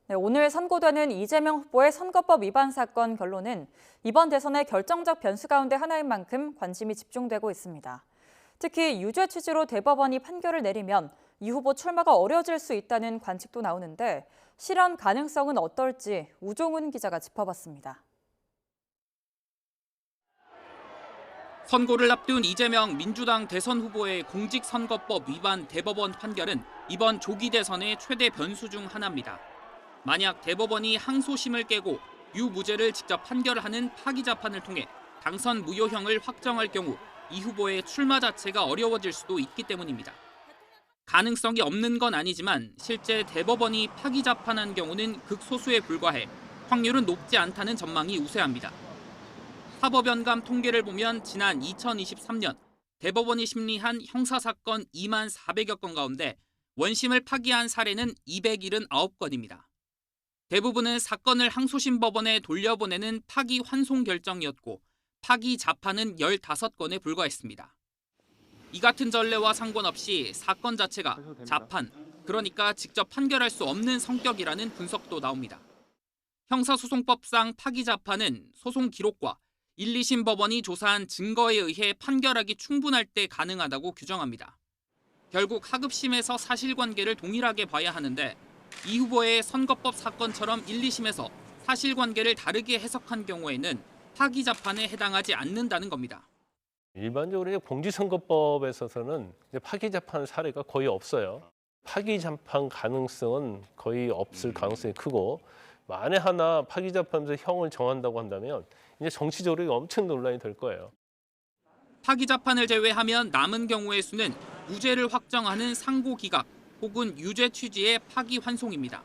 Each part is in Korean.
네, 오늘 선고되는 이재명 후보의 선거법 위반 사건 결론은 이번 대선의 결정적 변수 가운데 하나인 만큼 관심이 집중되고 있습니다. 특히 유죄 취지로 대법원이 판결을 내리면 이 후보 출마가 어려워질 수 있다는 관측도 나오는데 실현 가능성은 어떨지 우종훈 기자가 짚어봤습니다. 선고를 앞둔 이재명 민주당 대선 후보의 공직선거법 위반 대법원 판결은 이번 조기 대선의 최대 변수 중 하나입니다. 만약 대법원이 항소심을 깨고 유무죄를 직접 판결하는 파기자판을 통해 당선 무효형을 확정할 경우 이 후보의 출마 자체가 어려워질 수도 있기 때문입니다. 가능성이 없는 건 아니지만 실제 대법원이 파기자판한 경우는 극소수에 불과해 확률은 높지 않다는 전망이 우세합니다. 사법연감 통계를 보면 지난 2023년 대법원이 심리한 형사사건 2만 400여 건 가운데 원심을 파기한 사례는 279건입니다. 대부분은 사건을 항소심 법원에 돌려보내는 파기 환송 결정이었고 파기 자판은 15건에 불과했습니다. 이 같은 전례와 상관없이 사건 자체가 자판, 그러니까 직접 판결할 수 없는 성격이라는 분석도 나옵니다. 형사소송법상 파기 자판은 소송 기록과 1, 2심 법원이 조사한 증거에 의해 판결하기 충분할 때 가능하다고 규정합니다. 결국 하급심에서 사실관계를 동일하게 봐야 하는데 이 후보의 선거법 사건처럼 1, 2심에서 사실관계를 다르게 해석한 경우에는 파기자판에 해당하지 않는다는 겁니다. 일반적으로 공직선거법에 있어서는 파기자판 사례가 거의 없어요. 파기자판 가능성은 거의 없을 가능성이 크고 만에 하나 파기자판에서 형을 정한다고 한다면 이제 정치적으로 엄청 논란이 될 거예요. 파기자판을 제외하면 남은 경우의 수는 무죄를 확정하는 상고기각 혹은 유죄 취지의 파기환송입니다.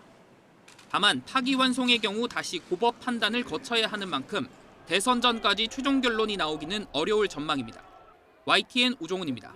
다만 파기환송의 경우 다시 고법 판단을 거쳐야 하는 만큼 대선 전까지 최종 결론이 나오기는 어려울 전망입니다. YTN 우종훈입니다.